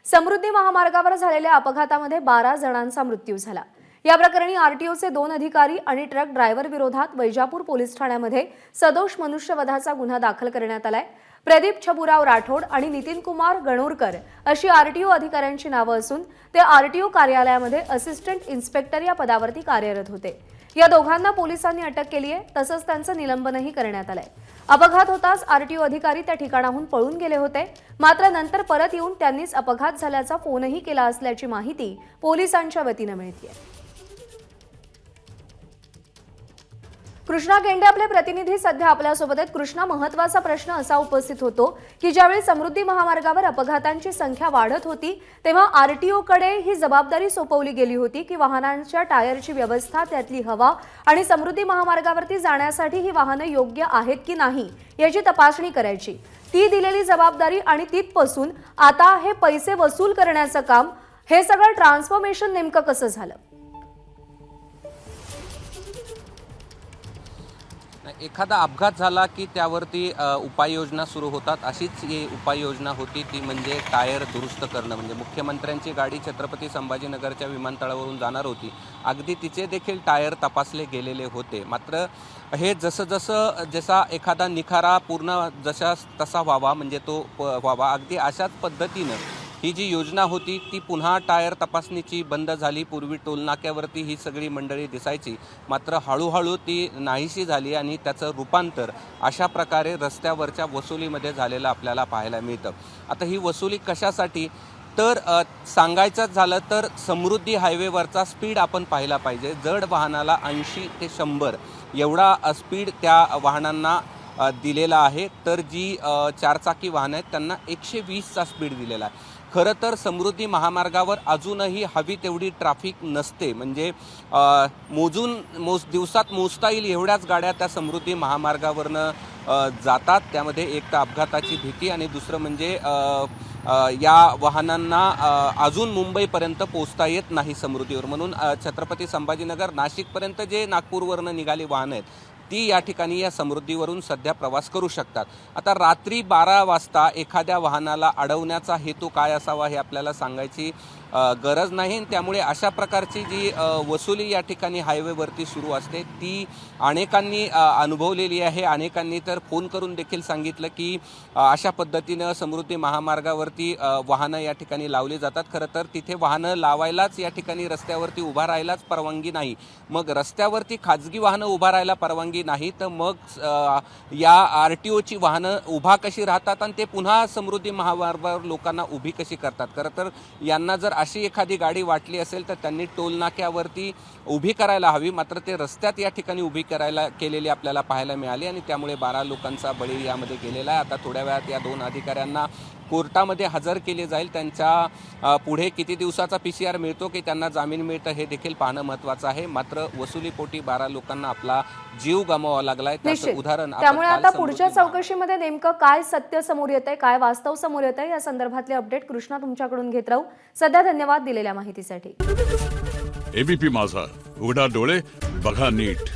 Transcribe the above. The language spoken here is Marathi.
समृद्धी महामार्गावर झालेल्या अपघातामध्ये 12 जणांचा मृत्यू झाला। या प्रकरणी आरटीओचे 2 अधिकारी आणि ट्रक ड्रायव्हर विरोधात वैजापूर पोलीस ठाण्यामध्ये सदोष मनुष्यवधाचा गुन्हा दाखल करण्यात आलाय। प्रदीप छबुराव राठोड आणि नितीन कुमार गणोरकर अशी आरटीओ अधिकाऱ्यांची नावे असून ते आरटीओ कार्यालयामध्ये असिस्टंट इन्स्पेक्टर या पदावरती कार्यरत होते। या दोघांना पोलिसांनी अटक केली आहे, तसंच त्यांचं निलंबनही करण्यात आलंय। अपघात होताच आरटीओ अधिकारी त्या ठिकाणाहून पळून गेले होते, मात्र नंतर परत येऊन त्यांनीच अपघात झाल्याचा फोनही केला असल्याची माहिती पोलिसांच्या वतीने मिळतेय। कृष्णा गेंडे आपले प्रतिनिधी सध्या आपल्यासोबत आहेत। कृष्णा, महत्त्वाचा प्रश्न असा उपस्थित होतो की ज्यावेळी समृद्धी महामार्गावर अपघातांची संख्या वाढत होती तेव्हा आरटीओकडे ही जबाबदारी सोपवली गेली होती की वाहनांच्या टायरची व्यवस्था, त्यातली हवा आणि समृद्धी महामार्गावरती जाण्यासाठी ही वाहने योग्य आहेत की नाही याची तपासणी करायची। ती दिलेली जबाबदारी आणि तिथपासून आता हे पैसे वसूल करण्याचं काम, हे सगळं ट्रान्सफॉर्मेशन नेमकं कसं झालं? एखादा अपघात झाला की त्यावरती उपाययोजना सुरू होतात। अशीच ही उपाययोजना होती, ती म्हणजे टायर दुरुस्त करणं। म्हणजे मुख्यमंत्र्यांची गाडी छत्रपती संभाजीनगरच्या विमानतळावरून जाणार होती, अगदी तिचे देखील टायर तपासले गेलेले होते। मात्र हे जसा एखादा निखारा पूर्ण जसा तसा व्हावा, म्हणजे तो व्हावा, अगदी अशाच पद्धतीनं ही जी योजना होती ती पुन्हा टायर तपासणीची बंद झाली। पूर्वी टोलनाक्यावरती ही सगळी मंडळी दिसायची, मात्र हळूहळू ती नाहीशी झाली आणि त्याचं रूपांतर अशा प्रकारे रस्त्यावरच्या वसुलीमध्ये झालेलं आपल्याला पाहायला मिळतं। आता ही वसुली कशासाठी, तर सांगायचं झालं तर समृद्धी हायवेवरचा स्पीड आपण पाहिला पाहिजे। जड वाहनाला 80 ते 100 एवढा स्पीड त्या वाहनांना दिलेला आहे, तर जी चारचाकी वाहनं आहेत त्यांना 120चा स्पीड दिलेला आहे। खरं तर समृद्धी महामार्गावर अजूनही हवी तेवढी ट्रॅफिक नसते, म्हणजे दिवसात मोजता येईल एवढ्याच गाड्या त्या समृद्धी महामार्गावरनं जातात। त्यामध्ये एक तर अपघाताची भीती आणि दुसरं म्हणजे या वाहनांना अजून मुंबईपर्यंत पोहोचता येत नाही समृद्धीवर, म्हणून छत्रपती संभाजीनगर नाशिकपर्यंत जे नागपूरवरनं निघाली वाहनं आहेत ती या ठिकाणी या समृद्धीवरून सध्या प्रवास करू शकतात। आता रात्री 12 वाजता एखाद्या वाहनाला अडवण्याचा हेतू काय असावा हे आपल्याला सांगायची गरज नाही। त्यामुळे अशा प्रकारची जी वसुली या ठिकाणी हायवेवरती सुरू असते ती अनेकांनी अनुभवलेली आहे। अनेकांनी तर फोन करून देखील सांगितलं की अशा पद्धतीनं समृद्धी महामार्गावरती वाहनं या ठिकाणी लावली जातात। खरं तर तिथे वाहनं लावायलाच या ठिकाणी रस्त्यावरती उभा राहायलाच परवानगी नाही। मग रस्त्यावरती खाजगी वाहनं उभा राहायला परवानगी नाही, तर मग या आरटीओची वाहनं उभा कशी राहतात आणि ते पुन्हा समृद्धी महामार्गावर लोकांना उभी कशी करतात? खरं तर यांना जर अशी एखादी गाडी वाटली असेल तर त्यांनी टोल नाक्यावरती उभी करायला हवी, मात्र ते रस्त्यात या ठिकाणी उभी केलेली आपल्याला पाहायला मिळाली आणि त्यामुळे 12 लोकांचा बळी यामध्ये गेलेला आहे। आता थोड्या वेळात या 2 अधिकाऱ्यांना कोर्टामध्ये हजर केले जाईल। त्यांच्या पुढे किती दिवसाचा PCR मिळतो की त्यांना जामीन मिळतं हे देखील पाहणं महत्त्वाचं आहे। मात्र वसुलीपोटी 12 लोकांना आपला जीव गमवावा लागलाय, त्याचं उदाहरण त्यामुळे आता पुढच्या चौकशीमध्ये नेमकं काय सत्य समोर येतंय, काय वास्तव समोर येतंय या संदर्भातले अपडेट कृष्णा तुमच्याकडून घेत राहू। सध्या धन्यवाद दिलेल्या माहितीसाठी। एबीपी माझा, उघडा डोळे बघा नीट।